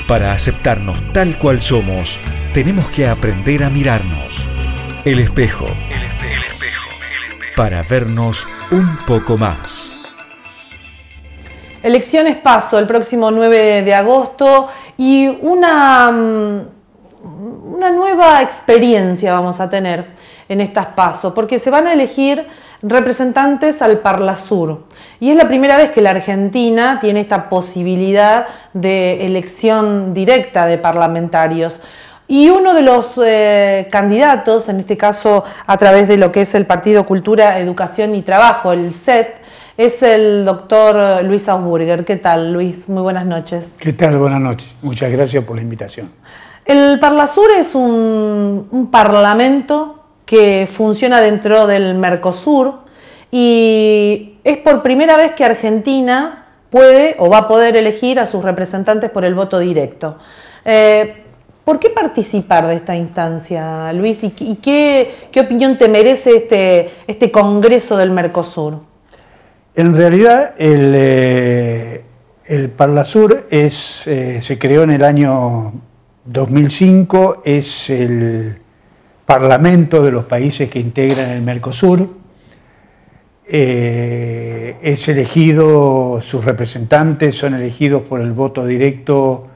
Para aceptarnos tal cual somos, tenemos que aprender a mirarnos. El espejo. Para vernos un poco más. Elecciones PASO el próximo 9 de agosto y una nueva experiencia vamos a tener en estas PASO, porque se van a elegir representantes al Parlasur. Y es la primera vez que la Argentina tiene esta posibilidad de elección directa de parlamentarios. Y uno de los candidatos, en este caso a través de lo que es el Partido Cultura, Educación y Trabajo, el CET, es el doctor Luis Augurger. ¿Qué tal, Luis? Muy buenas noches. ¿Qué tal? Buenas noches. Muchas gracias por la invitación. El Parlasur es un parlamento que funciona dentro del Mercosur y es por primera vez que Argentina puede o va a poder elegir a sus representantes por el voto directo. ¿Por qué participar de esta instancia, Luis? ¿Y qué opinión te merece este Congreso del Mercosur? En realidad, el Parlasur se creó en el año 2005, es el Parlamento de los países que integran el Mercosur. Es elegido, sus representantes son elegidos por el voto directo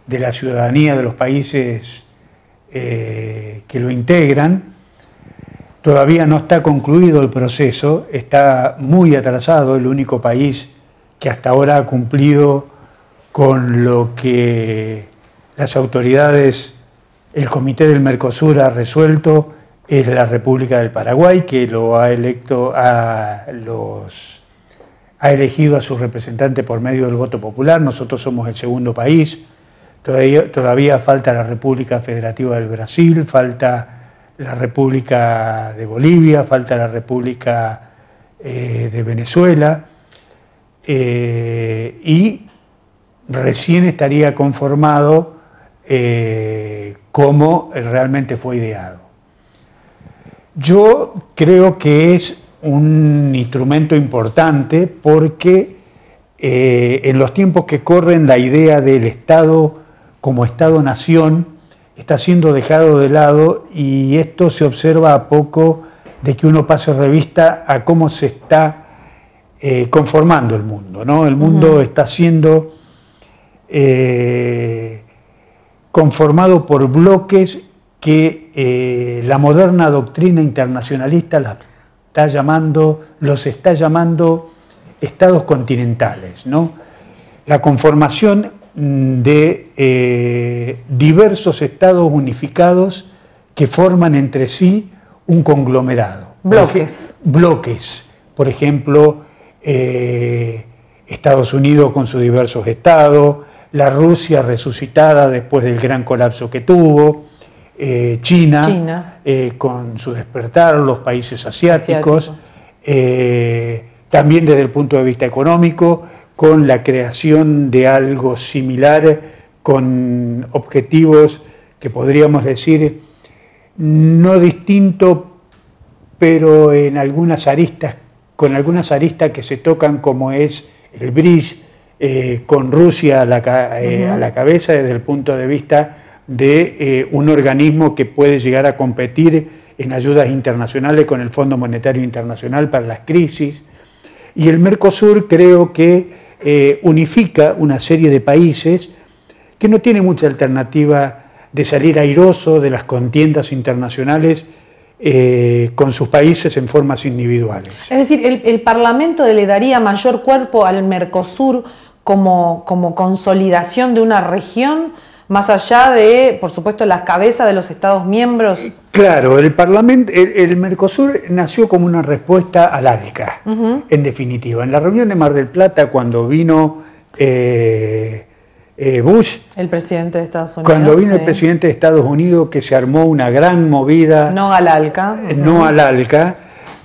de la ciudadanía de los países que lo integran. Todavía no está concluido el proceso, está muy atrasado, el único país que hasta ahora ha cumplido con lo que las autoridades, el Comité del Mercosur ha resuelto, es la República del Paraguay, que lo ha elegido a sus representantes por medio del voto popular. Nosotros somos el segundo país. Todavía falta la República Federativa del Brasil, falta la República de Bolivia, falta la República de Venezuela, y recién estaría conformado como realmente fue ideado. Yo creo que es un instrumento importante porque en los tiempos que corren la idea del Estado como Estado-nación está siendo dejado de lado, y esto se observa a poco de que uno pase revista a cómo se está conformando el mundo, ¿no? El mundo está siendo conformado por bloques que la moderna doctrina internacionalista los está llamando estados continentales, ¿no? La conformación de diversos estados unificados que forman entre sí un conglomerado. Bloques. Por ejemplo, Estados Unidos con sus diversos estados, la Rusia resucitada después del gran colapso que tuvo, China. Con su despertar, los países asiáticos. También desde el punto de vista económico, con la creación de algo similar, con objetivos que podríamos decir no distintos, pero en algunas aristas, con algunas aristas que se tocan, como es el BRICS, con Rusia a la cabeza desde el punto de vista de un organismo que puede llegar a competir en ayudas internacionales con el Fondo Monetario Internacional para las crisis. Y el Mercosur creo que unifica una serie de países que no tiene mucha alternativa de salir airoso de las contiendas internacionales con sus países en formas individuales. Es decir, el Parlamento le daría mayor cuerpo al Mercosur como consolidación de una región, más allá de, por supuesto, las cabezas de los Estados miembros. Claro, el Mercosur nació como una respuesta al ALCA, en definitiva. En la reunión de Mar del Plata, cuando vino Bush, el presidente de Estados Unidos. Cuando vino el presidente de Estados Unidos, que se armó una gran movida. No al ALCA. No al ALCA,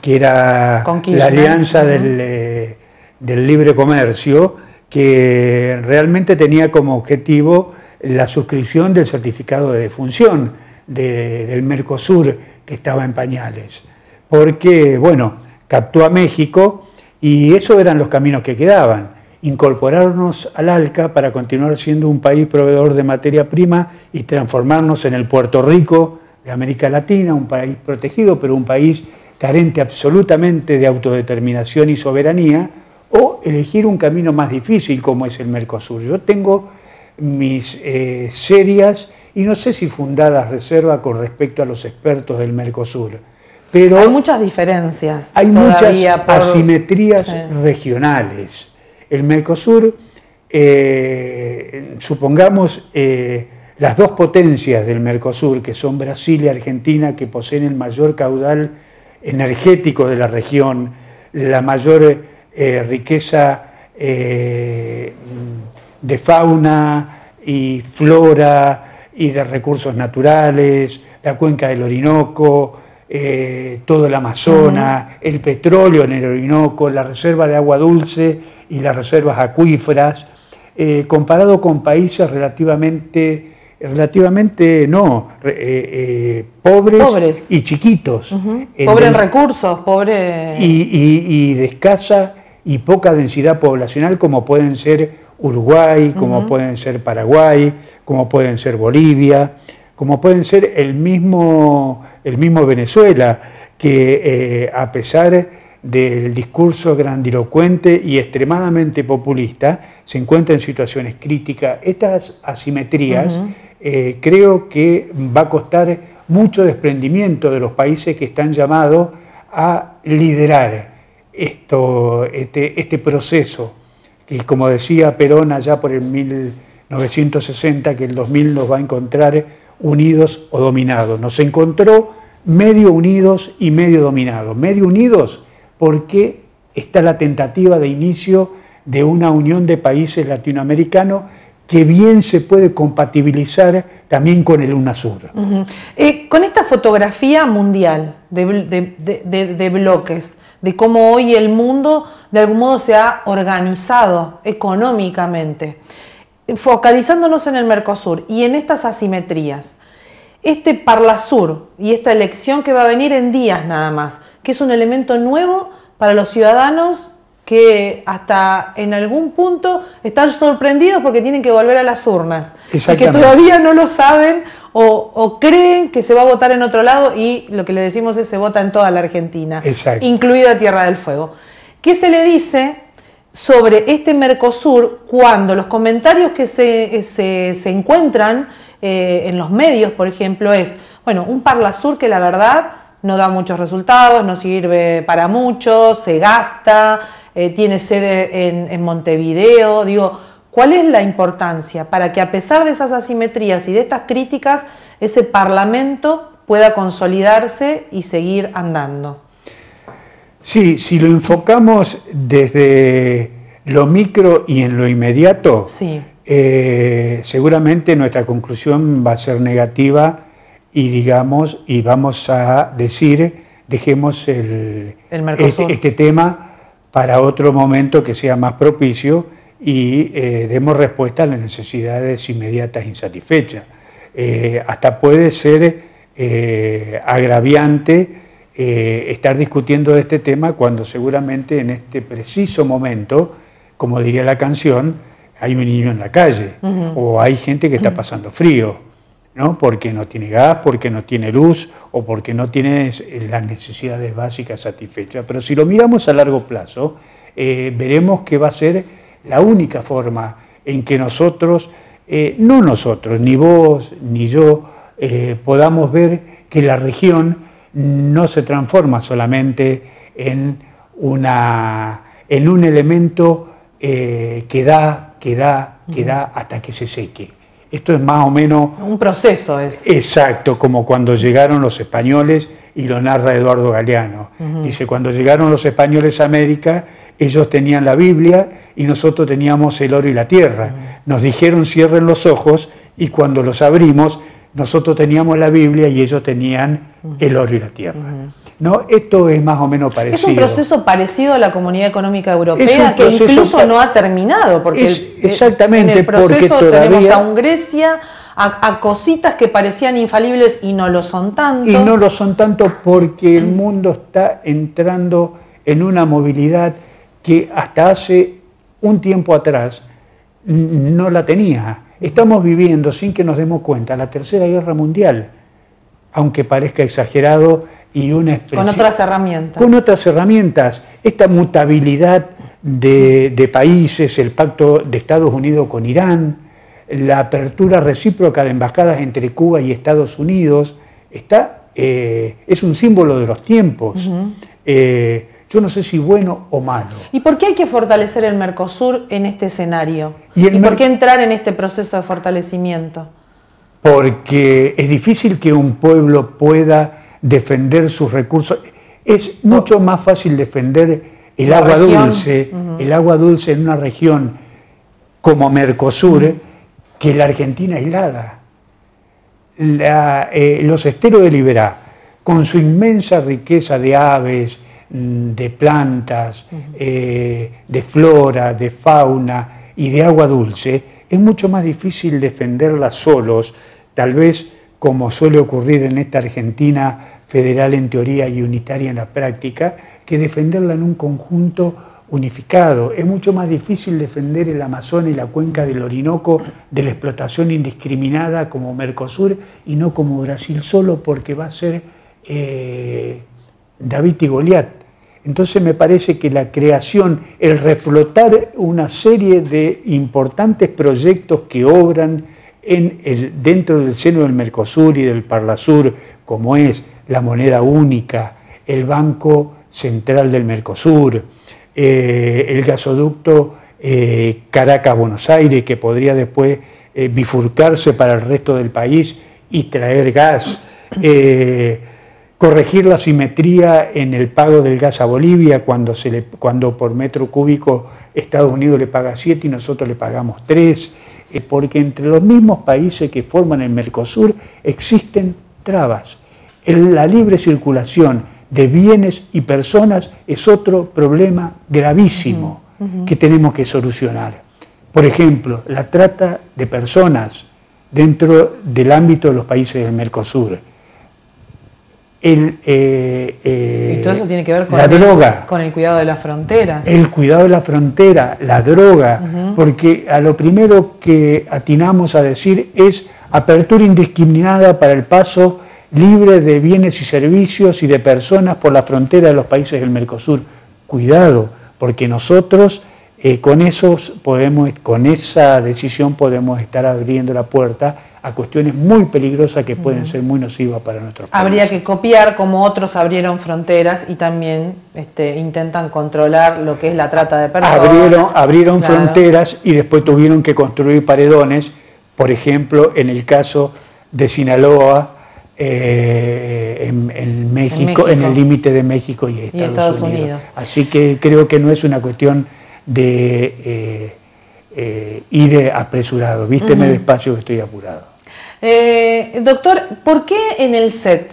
que era la alianza del libre comercio, que realmente tenía como objetivo la suscripción del certificado de defunción del Mercosur, que estaba en pañales. Porque, bueno, captó a México y esos eran los caminos que quedaban. incorporarnos al ALCA para continuar siendo un país proveedor de materia prima y transformarnos en el Puerto Rico de América Latina, un país protegido, pero un país carente absolutamente de autodeterminación y soberanía, o elegir un camino más difícil como es el Mercosur. Yo tengo mis serias y no sé si fundadas reservas con respecto a los expertos del Mercosur, pero hay muchas diferencias. Hay muchas asimetrías regionales. El Mercosur, supongamos las dos potencias del Mercosur, que son Brasil y Argentina, que poseen el mayor caudal energético de la región, la mayor riqueza de fauna y flora y de recursos naturales, la cuenca del Orinoco, todo el Amazonas, el petróleo en el Orinoco, la reserva de agua dulce y las reservas acuíferas, comparado con países relativamente pobres y chiquitos. Pobre en recursos, pobre... Y de escasa y poca densidad poblacional, como pueden ser Uruguay, como pueden ser Paraguay, como pueden ser Bolivia, como pueden ser el mismo Venezuela, que a pesar del discurso grandilocuente y extremadamente populista, se encuentra en situaciones críticas. Estas asimetrías creo que va a costar mucho desprendimiento de los países que están llamados a liderar este proceso, que como decía Perón allá por el 1960, que el 2000 nos va a encontrar unidos o dominados. Nos encontró medio unidos y medio dominados. Medio unidos porque está la tentativa de inicio de una unión de países latinoamericanos que bien se puede compatibilizar también con el UNASUR. Con esta fotografía mundial de bloques, de cómo hoy el mundo de algún modo se ha organizado económicamente, focalizándonos en el Mercosur y en estas asimetrías, este Parlasur y esta elección que va a venir en días nada más, que es un elemento nuevo para los ciudadanos que hasta en algún punto están sorprendidos porque tienen que volver a las urnas y que todavía no lo saben o creen que se va a votar en otro lado, y lo que le decimos es se vota en toda la Argentina, incluida Tierra del Fuego. ¿Qué se le dice sobre este Mercosur cuando los comentarios que se encuentran en los medios, por ejemplo, es, bueno, un Parlasur que la verdad no da muchos resultados, no sirve para mucho, se gasta, tiene sede en Montevideo? Digo, ¿cuál es la importancia para que a pesar de esas asimetrías y de estas críticas, ese Parlamento pueda consolidarse y seguir andando? Sí, si lo enfocamos desde lo micro y en lo inmediato, seguramente nuestra conclusión va a ser negativa y vamos a decir, dejemos este tema para otro momento que sea más propicio y demos respuesta a las necesidades inmediatas insatisfechas. Hasta puede ser agraviante estar discutiendo de este tema cuando seguramente en este preciso momento, como diría la canción, hay un niño en la calle o hay gente que está pasando frío, ¿no? Porque no tiene gas, porque no tiene luz o porque no tiene las necesidades básicas satisfechas. Pero si lo miramos a largo plazo, veremos que va a ser la única forma en que nosotros, no nosotros, ni vos ni yo, podamos ver que la región no se transforma solamente en un elemento que da hasta que se seque. Esto es más o menos... un proceso es. Exacto, como cuando llegaron los españoles, y lo narra Eduardo Galeano. Dice, cuando llegaron los españoles a América, ellos tenían la Biblia y nosotros teníamos el oro y la tierra. Nos dijeron cierren los ojos y cuando los abrimos, nosotros teníamos la Biblia y ellos tenían el oro y la tierra. ¿No? Esto es más o menos parecido. Es un proceso parecido a la Comunidad Económica Europea, que incluso no ha terminado, porque exactamente, en el proceso todavía tenemos a un Grecia, a cositas que parecían infalibles y no lo son tanto. Y no lo son tanto porque el mundo está entrando en una movilidad que hasta hace un tiempo atrás no la tenía. Estamos viviendo, sin que nos demos cuenta, la Tercera Guerra Mundial, aunque parezca exagerado, y una expresión, con otras herramientas. Con otras herramientas. Esta mutabilidad de países, el pacto de Estados Unidos con Irán, la apertura recíproca de embajadas entre Cuba y Estados Unidos, es un símbolo de los tiempos. Yo no sé si bueno o malo. ¿Y por qué hay que fortalecer el Mercosur en este escenario? ¿Y por qué entrar en este proceso de fortalecimiento? Porque es difícil que un pueblo pueda defender sus recursos. Es mucho más fácil defender el agua dulce, el agua dulce en una región como Mercosur, que la Argentina aislada. Los esteros de Liberá, con su inmensa riqueza de aves, de plantas, de flora, de fauna y de agua dulce, es mucho más difícil defenderla solos, tal vez como suele ocurrir en esta Argentina federal en teoría y unitaria en la práctica, que defenderla en un conjunto unificado. Es mucho más difícil defender el Amazonas y la cuenca del Orinoco de la explotación indiscriminada como Mercosur y no como Brasil solo, porque va a ser David y Goliat. Entonces me parece que la creación, el reflotar una serie de importantes proyectos que obran dentro del seno del Mercosur y del Parlasur, como es la moneda única, el Banco Central del Mercosur, el gasoducto Caracas-Buenos Aires, que podría después bifurcarse para el resto del país y traer gas, corregir la asimetría en el pago del gas a Bolivia, cuando por metro cúbico Estados Unidos le paga 7 y nosotros le pagamos 3, porque entre los mismos países que forman el Mercosur existen trabas. La libre circulación de bienes y personas es otro problema gravísimo que tenemos que solucionar. Por ejemplo, la trata de personas dentro del ámbito de los países del Mercosur. Y todo eso tiene que ver con la droga, con el cuidado de las fronteras. El cuidado de la frontera, la droga, porque a lo primero que atinamos a decir es apertura indiscriminada para el paso libre de bienes y servicios y de personas por la frontera de los países del Mercosur. Cuidado, porque nosotros con esa decisión podemos estar abriendo la puerta a cuestiones muy peligrosas que pueden ser muy nocivas para nuestros países. Habría que copiar como otros abrieron fronteras y también intentan controlar lo que es la trata de personas. Abrieron fronteras y después tuvieron que construir paredones, por ejemplo, en el caso de Sinaloa, en México, en el límite de México y Estados Unidos. Así que creo que no es una cuestión de ir apresurado. Vísteme despacio que estoy apurado. Doctor, ¿por qué en el CET?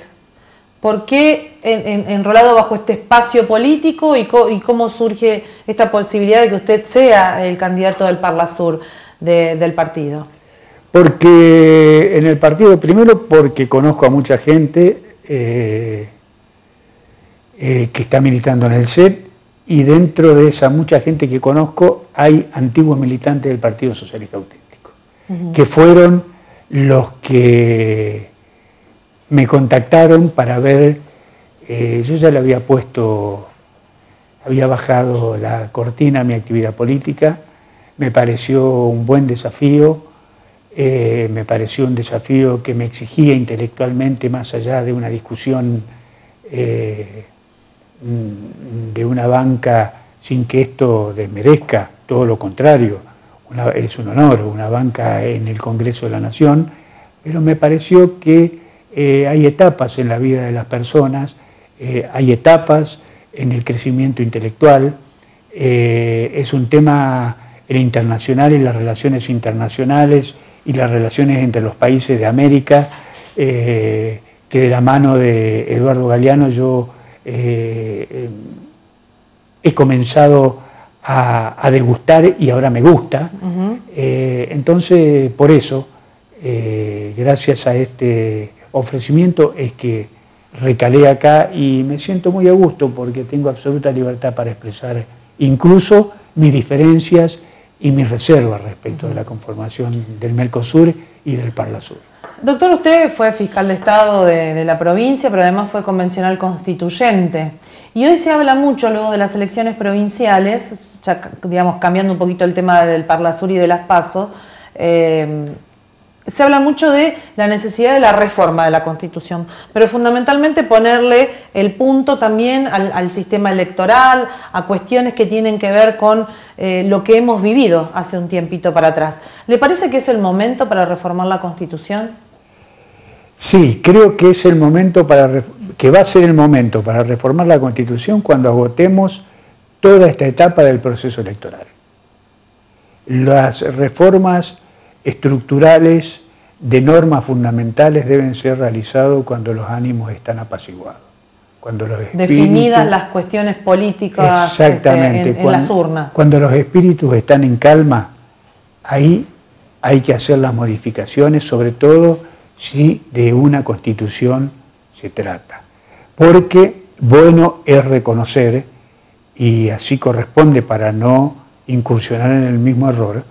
¿Por qué enrolado bajo este espacio político y cómo surge esta posibilidad de que usted sea el candidato del Parlasur del partido? Porque en el partido, primero porque conozco a mucha gente que está militando en el CET, y dentro de esa mucha gente que conozco hay antiguos militantes del Partido Socialista Auténtico, que fueron los que me contactaron para ver, yo ya le había bajado la cortina a mi actividad política, me pareció un buen desafío. Me pareció un desafío que me exigía intelectualmente, más allá de una discusión de una banca, sin que esto desmerezca, todo lo contrario, es un honor, una banca en el Congreso de la Nación, pero me pareció que hay etapas en la vida de las personas, hay etapas en el crecimiento intelectual, es un tema el internacional y las relaciones internacionales y las relaciones entre los países de América, que de la mano de Eduardo Galeano yo he comenzado a degustar y ahora me gusta. Entonces, por eso, gracias a este ofrecimiento es que recalé acá y me siento muy a gusto porque tengo absoluta libertad para expresar incluso mis diferencias y mis reservas respecto de la conformación del Mercosur y del Parlasur. Doctor, usted fue fiscal de Estado de la provincia, pero además fue convencional constituyente. Y hoy se habla mucho, luego de las elecciones provinciales, ya, digamos, cambiando un poquito el tema del Parlasur y de las PASO, se habla mucho de la necesidad de la reforma de la Constitución, pero fundamentalmente ponerle el punto también al sistema electoral, a cuestiones que tienen que ver con lo que hemos vivido hace un tiempito para atrás. ¿Le parece que es el momento para reformar la Constitución? Sí, creo que es el momento que va a ser el momento para reformar la Constitución cuando agotemos toda esta etapa del proceso electoral. Las reformas estructurales de normas fundamentales deben ser realizadas cuando los ánimos están apaciguados, cuando los espíritus, definidas las cuestiones políticas exactamente, en las urnas. Cuando los espíritus están en calma, ahí hay que hacer las modificaciones, sobre todo si de una constitución se trata. Porque bueno es reconocer, y así corresponde para no incursionar en el mismo error,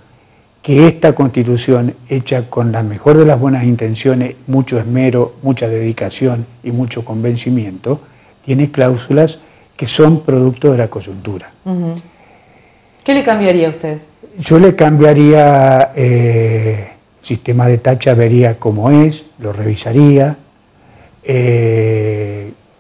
que esta Constitución, hecha con la mejor de las buenas intenciones, mucho esmero, mucha dedicación y mucho convencimiento, tiene cláusulas que son producto de la coyuntura. ¿Qué le cambiaría a usted? Yo le cambiaría el sistema de tacha, vería cómo es, lo revisaría,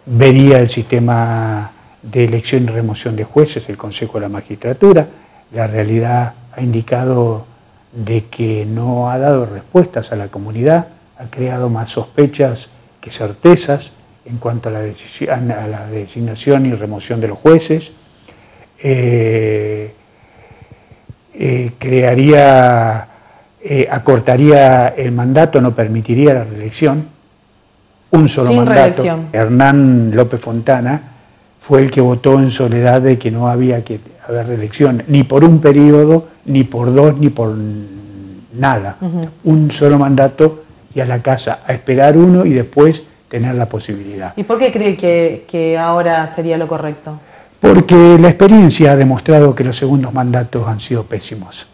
vería el sistema de elección y remoción de jueces, el Consejo de la Magistratura. La realidad ha indicado de que no ha dado respuestas a la comunidad, ha creado más sospechas que certezas en cuanto a la designación y remoción de los jueces. Acortaría el mandato, no permitiría la reelección, un solo sin mandato. Reelección. Hernán López Fontana fue el que votó en soledad de que no había que haber reelección, ni por un periodo, ni por dos, ni por nada. Un solo mandato y a la casa, a esperar uno y después tener la posibilidad. ¿Y por qué cree que ahora sería lo correcto? Porque la experiencia ha demostrado que los segundos mandatos han sido pésimos.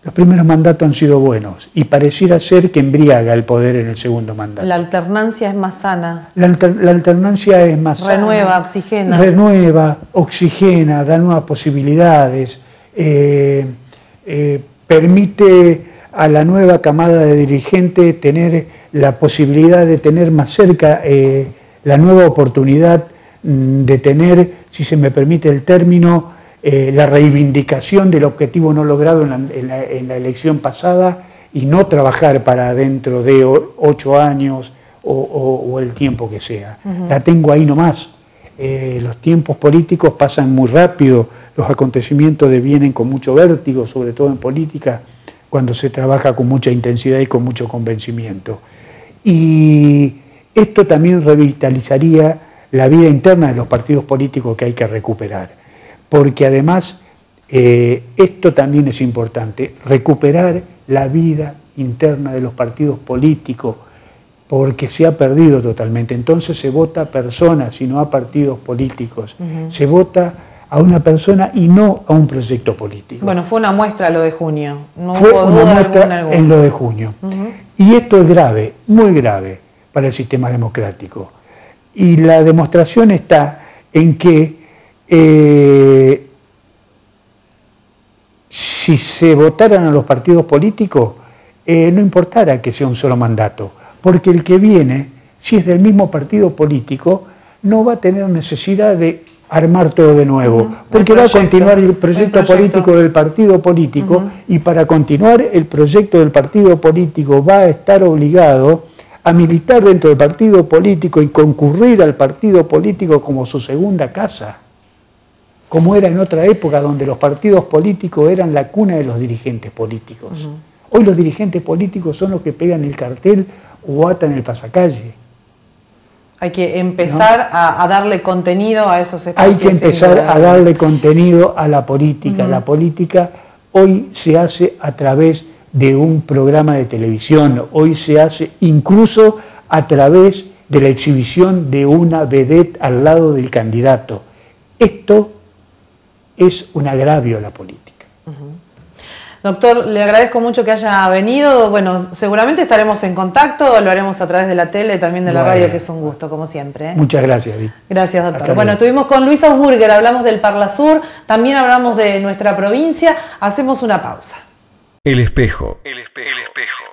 Los primeros mandatos han sido buenos y pareciera ser que embriaga el poder en el segundo mandato. La alternancia es más sana. La alternancia es más sana. Renueva, oxigena. Renueva, oxigena, da nuevas posibilidades, permite a la nueva camada de dirigentes tener la posibilidad de tener más cerca la nueva oportunidad de tener, si se me permite el término, la reivindicación del objetivo no logrado en la elección pasada y no trabajar para dentro de 8 años o el tiempo que sea. La tengo ahí nomás. Los tiempos políticos pasan muy rápido, los acontecimientos devienen con mucho vértigo, sobre todo en política, cuando se trabaja con mucha intensidad y con mucho convencimiento. Y esto también revitalizaría la vida interna de los partidos políticos que hay que recuperar. Porque además, esto también es importante, recuperar la vida interna de los partidos políticos, porque se ha perdido totalmente. Entonces se vota a personas y no a partidos políticos. Se vota a una persona y no a un proyecto político. Bueno, fue una muestra lo de junio. No fue hubo una duda muestra alguna. En lo de junio. Y esto es grave, muy grave para el sistema democrático. Y la demostración está en que si se votaran a los partidos políticos, no importara que sea un solo mandato, porque el que viene, si es del mismo partido político, no va a tener necesidad de armar todo de nuevo, porque va a continuar el proyecto político del partido político, y para continuar el proyecto del partido político va a estar obligado a militar dentro del partido político y concurrir al partido político como su segunda casa, como era en otra época donde los partidos políticos eran la cuna de los dirigentes políticos. Hoy los dirigentes políticos son los que pegan el cartel o atan el pasacalle. Hay que empezar a darle contenido a esos espacios. Hay que empezar a darle contenido a la política. La política hoy se hace a través de un programa de televisión, hoy se hace incluso a través de la exhibición de una vedette al lado del candidato. Esto es un agravio a la política. Doctor, le agradezco mucho que haya venido. Bueno, seguramente estaremos en contacto, lo haremos a través de la tele y también de la radio, que es un gusto, como siempre. Muchas gracias, Edith. Gracias, doctor. Bueno, estuvimos con Luis Augsburger, hablamos del Parlasur, también hablamos de nuestra provincia. Hacemos una pausa. El espejo. El espejo. El espejo.